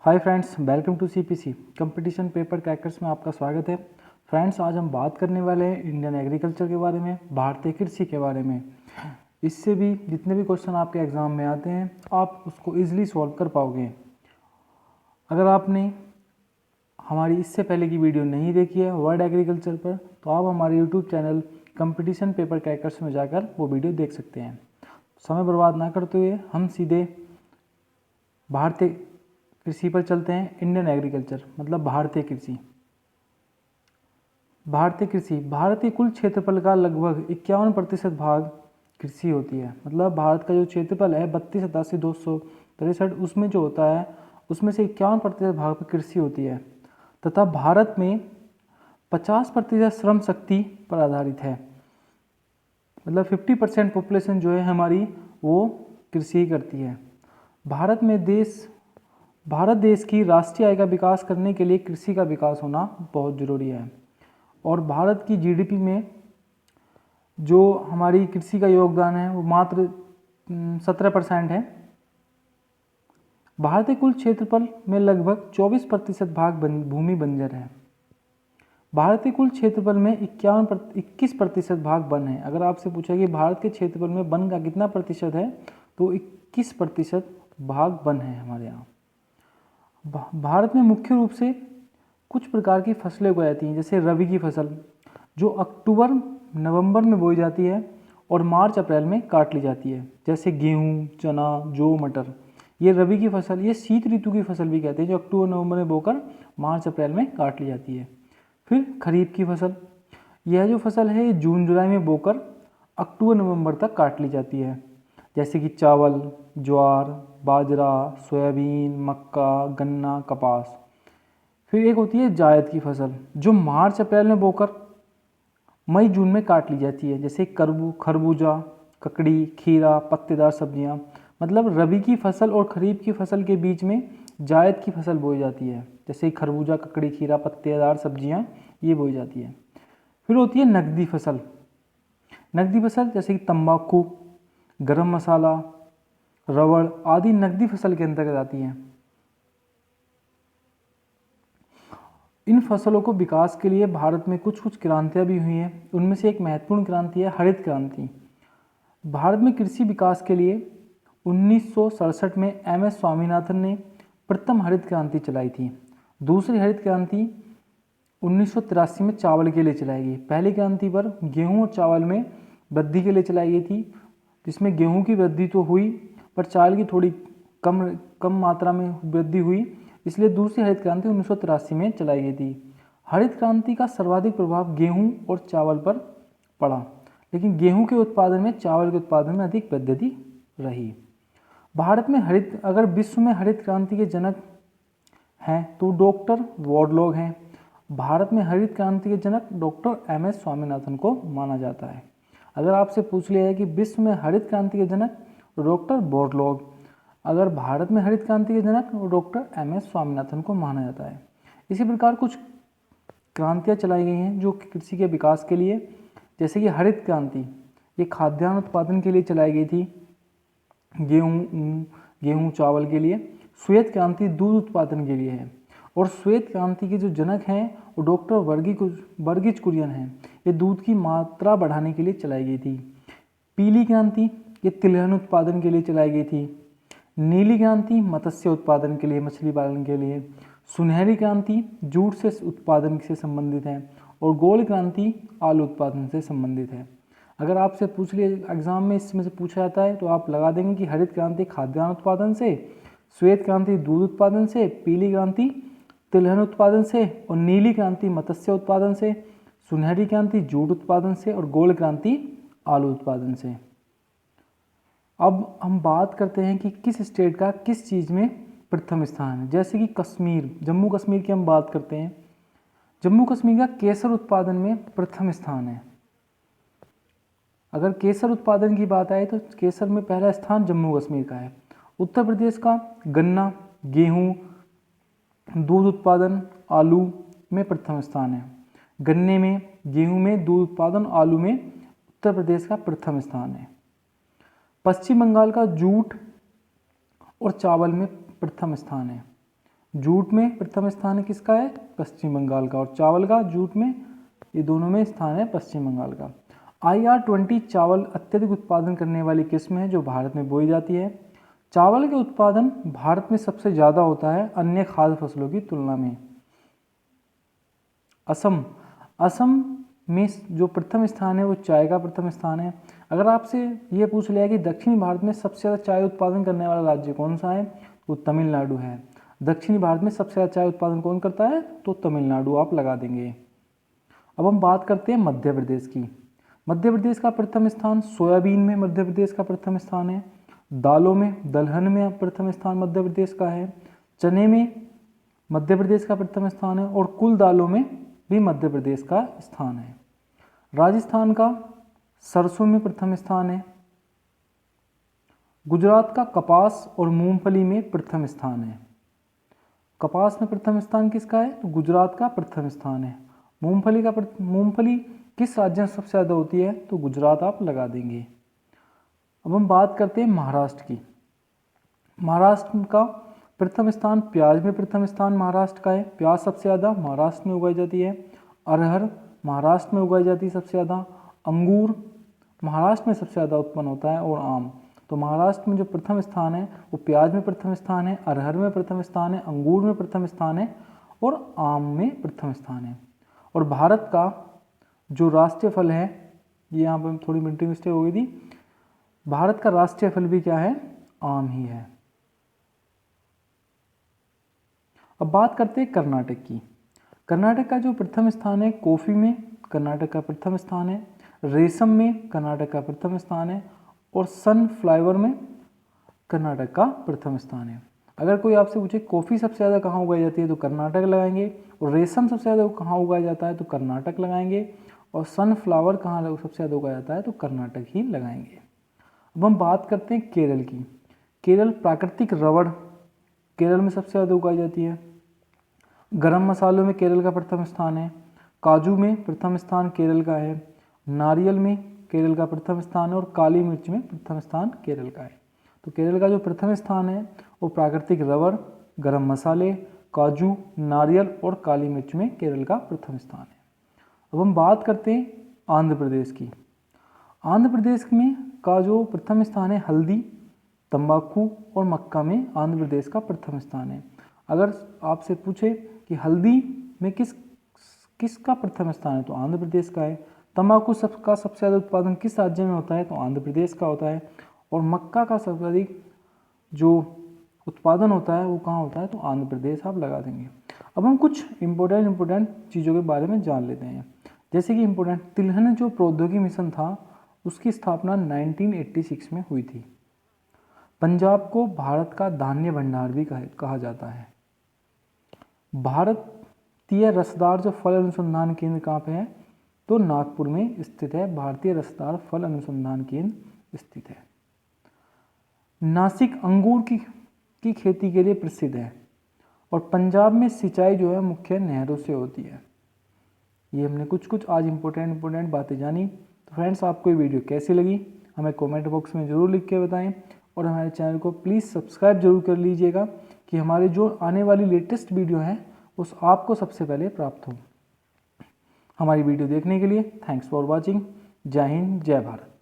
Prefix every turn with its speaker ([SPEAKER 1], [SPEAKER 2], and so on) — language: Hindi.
[SPEAKER 1] Hi friends, welcome to CPC competition paper crackers में आपका स्वागत है। फ्रेंड्स, आज हम बात करने वाले हैं इंडियन एग्रीकल्चर के बारे में, भारतीय कृषि के बारे में। इससे भी जितने भी क्वेश्चन आपके एग्ज़ाम में आते हैं आप उसको इजीली सॉल्व कर पाओगे। अगर आपने हमारी इससे पहले की वीडियो नहीं देखी है वर्ल्ड एग्रीकल्चर पर, तो आप हमारे YouTube channel competition paper crackers में जाकर वो वीडियो देख सकते हैं। समय बर्बाद ना करते हुए हम सीधे भारतीय कृषि पर चलते हैं। इंडियन एग्रीकल्चर मतलब भारतीय कृषि। भारतीय कुल क्षेत्रफल का लगभग 51% भाग कृषि होती है। मतलब भारत का जो क्षेत्रफल है 32,87,263, उसमें जो होता है उसमें से 51% भाग पर कृषि होती है तथा भारत में 50% श्रम शक्ति पर आधारित है। मतलब 50% पॉपुलेशन जो है हमारी वो कृषि ही करती है। भारत देश की राष्ट्रीय आय का विकास करने के लिए कृषि का विकास होना बहुत ज़रूरी है। और भारत की जीडीपी में जो हमारी कृषि का योगदान है वो मात्र 17% है। भारतीय कुल क्षेत्रफल में लगभग 24% भाग भूमि बंजर है। भारतीय कुल क्षेत्रफल में 21% भाग वन है। अगर आपसे पूछा कि भारत के क्षेत्रफल में वन का कितना प्रतिशत है, तो 21% भाग वन है हमारे यहाँ। भारत में मुख्य रूप से कुछ प्रकार की फसलें उगाई जाती हैं, जैसे रबी की फसल जो अक्टूबर नवंबर में बोई जाती है और मार्च अप्रैल में काट ली जाती है, जैसे गेहूं, चना, जौ, मटर। ये रबी की फसल, ये शीत ऋतु की फसल भी कहते हैं, जो अक्टूबर नवंबर में बोकर मार्च अप्रैल में काट ली जाती है। फिर खरीफ की फसल, यह जो फसल है जून जुलाई में बोकर अक्टूबर नवंबर तक काट ली जाती है, जैसे कि चावल, ज्वार, बाजरा, सोयाबीन, मक्का, गन्ना, कपास। फिर एक होती है जायद की फसल जो मार्च अप्रैल में बोकर मई जून में काट ली जाती है, जैसे खरबूजा, ककड़ी, खीरा, पत्तेदार सब्जियां। मतलब रबी की फसल और खरीफ की फसल के बीच में जायद की फसल बोई जाती है, जैसे खरबूजा, ककड़ी, खीरा, पत्तेदार सब्जियां ये बोई जाती है। फिर होती है नकदी फसल जैसे कि तंबाकू, गरम मसाला, रबड़ आदि नकदी फसल के अंतर्गत आती हैं। इन फसलों को विकास के लिए भारत में कुछ क्रांतियां भी हुई हैं। उनमें से एक महत्वपूर्ण क्रांति है हरित क्रांति। भारत में कृषि विकास के लिए 1967 में एम.एस. स्वामीनाथन ने प्रथम हरित क्रांति चलाई थी। दूसरी हरित क्रांति 1983 में चावल के लिए चलाई गई। पहली क्रांति पर गेहूं और चावल में वृद्धि के लिए चलाई गई थी, जिसमें गेहूं की वृद्धि तो हुई पर चावल की थोड़ी कम मात्रा में वृद्धि हुई, इसलिए दूसरी हरित क्रांति 1983 में चलाई गई थी। हरित क्रांति का सर्वाधिक प्रभाव गेहूं और चावल पर पड़ा, लेकिन गेहूं के उत्पादन में चावल के उत्पादन में अधिक वृद्धि रही। भारत में अगर विश्व में हरित क्रांति के जनक हैं तो डॉक्टर वॉरलॉग हैं। भारत में हरित क्रांति के जनक डॉक्टर एम.एस. स्वामीनाथन को माना जाता है। अगर आपसे पूछ लिया है कि विश्व में हरित क्रांति के जनक डॉक्टर वॉरलॉग, अगर भारत में हरित क्रांति के जनक डॉक्टर एम.एस. स्वामीनाथन को माना जाता है। इसी प्रकार कुछ क्रांतियाँ चलाई गई हैं जो कृषि के विकास के लिए, जैसे कि हरित क्रांति ये खाद्यान्न उत्पादन के लिए चलाई गई थी, गेहूं चावल के लिए। श्वेत क्रांति दूध उत्पादन के लिए है, और श्वेत क्रांति के जो जनक हैं वो डॉक्टर वर्गीज कुरियन हैं। ये दूध की मात्रा बढ़ाने के लिए चलाई गई थी। पीली क्रांति ये तिलहन उत्पादन के लिए चलाई गई थी। नीली क्रांति मत्स्य उत्पादन के लिए, मछली पालन के लिए। सुनहरी क्रांति जूट से उत्पादन से संबंधित है, और गोल्ड क्रांति आलू उत्पादन से संबंधित है। अगर आपसे पूछ लिया एग्जाम में इसमें से पूछा जाता है तो आप लगा देंगे कि हरित क्रांति खाद्यान्न उत्पादन से, श्वेत क्रांति दूध उत्पादन से, पीली क्रांति तिलहन उत्पादन से, और नीली क्रांति मत्स्य उत्पादन से, सुनहरी क्रांति जूट उत्पादन से, और गोल्ड क्रांति आलू उत्पादन से। अब हम बात करते हैं कि किस स्टेट का किस चीज़ में प्रथम स्थान है। जैसे कि कश्मीर, जम्मू कश्मीर की हम बात करते हैं। जम्मू कश्मीर का केसर उत्पादन में प्रथम स्थान है। अगर केसर उत्पादन की बात आए तो केसर में पहला स्थान जम्मू कश्मीर का है। उत्तर प्रदेश का गन्ना, गेहूं, दूध उत्पादन, आलू में प्रथम स्थान है। गन्ने में, गेहूं में, दूध उत्पादन, आलू में उत्तर प्रदेश का प्रथम स्थान है। पश्चिम बंगाल का जूट और चावल में प्रथम स्थान है। जूट में प्रथम स्थान किसका है? पश्चिम बंगाल का। और चावल का, जूट में, ये दोनों में स्थान है पश्चिम बंगाल का। IR20 चावल अत्यधिक उत्पादन करने वाली किस्म है जो भारत में बोई जाती है। चावल के उत्पादन भारत में सबसे ज़्यादा होता है अन्य खाद्य फसलों की तुलना में। असम में जो प्रथम स्थान है वो चाय का प्रथम स्थान है। अगर आपसे ये पूछ लिया कि दक्षिणी भारत में सबसे ज़्यादा चाय उत्पादन करने वाला राज्य कौन सा है, तो तमिलनाडु है। दक्षिणी भारत में सबसे ज़्यादा चाय उत्पादन कौन करता है, तो तमिलनाडु आप लगा देंगे। अब हम बात करते हैं मध्य प्रदेश की। मध्य प्रदेश का प्रथम स्थान सोयाबीन में मध्य प्रदेश का प्रथम स्थान है। दालों में दलहन में प्रथम स्थान मध्य प्रदेश का है। चने में मध्य प्रदेश का प्रथम स्थान है और कुल दालों में भी मध्य प्रदेश का स्थान है। राजस्थान का सरसों में प्रथम स्थान है। गुजरात का कपास और मूंगफली में प्रथम स्थान है। कपास में प्रथम स्थान किसका है, तो गुजरात का प्रथम स्थान है। मूंगफली किस राज्य में सबसे ज़्यादा होती है, तो गुजरात आप लगा देंगे। अब हम बात करते हैं महाराष्ट्र की। महाराष्ट्र का प्रथम स्थान प्याज में प्रथम स्थान महाराष्ट्र का है। प्याज सबसे ज़्यादा महाराष्ट्र में उगाई जाती है। अरहर महाराष्ट्र में उगाई जाती है सबसे ज़्यादा। अंगूर महाराष्ट्र में सबसे ज़्यादा उत्पन्न होता है और आम। तो महाराष्ट्र में जो प्रथम स्थान है वो प्याज में प्रथम स्थान है, अरहर में प्रथम स्थान है, अंगूर में प्रथम स्थान है और आम में प्रथम स्थान है। और भारत का जो राष्ट्रीय फल है, ये यहाँ पर थोड़ी प्रिंटिंग मिस्टेक हो गई थी, भारत का राष्ट्रीय फल भी क्या है, आम ही है। अब बात करते हैं कर्नाटक की। कर्नाटक का जो प्रथम स्थान है, कॉफ़ी में कर्नाटक का प्रथम स्थान है, रेशम में कर्नाटक का प्रथम स्थान है और सनफ्लावर में कर्नाटक का प्रथम स्थान है। अगर कोई आपसे पूछे कॉफ़ी सबसे ज़्यादा कहाँ उगाई जाती है, तो कर्नाटक लगाएंगे। और रेशम सबसे ज़्यादा कहाँ उगाया जाता है, तो कर्नाटक लगाएंगे। और सनफ्लावर कहाँ सबसे ज़्यादा उगाया जाता है, तो कर्नाटक ही लगाएंगे। अब हम बात करते हैं केरल की। केरल प्राकृतिक रबड़ केरल में सबसे ज़्यादा उगाई जाती है। गरम मसालों में केरल का प्रथम स्थान है। काजू में प्रथम स्थान केरल का है। नारियल में केरल का प्रथम स्थान है और काली मिर्च में प्रथम स्थान केरल का है। तो केरल का जो प्रथम स्थान है वो प्राकृतिक रबड़, गरम मसाले, काजू, नारियल और काली मिर्च में केरल का प्रथम स्थान है। अब हम बात करते हैं आंध्र प्रदेश की। आंध्र प्रदेश में का जो प्रथम स्थान है हल्दी, तंबाकू और मक्का में आंध्र प्रदेश का प्रथम स्थान है। अगर आपसे पूछे कि हल्दी में किसका प्रथम स्थान है, तो आंध्र प्रदेश का है। तंबाकू का सबसे ज़्यादा उत्पादन किस राज्य में होता है, तो आंध्र प्रदेश का होता है। और मक्का का सबसे अधिक जो उत्पादन होता है वो कहाँ होता है, तो आंध्र प्रदेश आप लगा देंगे। अब हम कुछ इम्पोर्टेंट चीज़ों के बारे में जान लेते हैं। जैसे कि इम्पोर्टेंट तिलहन जो प्रौद्योगिकी मिशन था उसकी स्थापना 1986 में हुई थी। पंजाब को भारत का धान्य भंडार भी कहा जाता है। भारतीय रसदार जो फल अनुसंधान केंद्र कहाँ पे है, तो नागपुर में स्थित है। भारतीय रसदार फल अनुसंधान केंद्र स्थित है। नासिक अंगूर की खेती के लिए प्रसिद्ध है और पंजाब में सिंचाई जो है मुख्य नहरों से होती है। ये हमने कुछ आज इम्पोर्टेंट बातें जानी। तो फ्रेंड्स, आपको ये वीडियो कैसी लगी हमें कमेंट बॉक्स में ज़रूर लिख के बताएं और हमारे चैनल को प्लीज़ सब्सक्राइब जरूर कर लीजिएगा कि हमारी जो आने वाली लेटेस्ट वीडियो है उस आपको सबसे पहले प्राप्त हो। हमारी वीडियो देखने के लिए थैंक्स फॉर वॉचिंग। जय हिंद, जय भारत।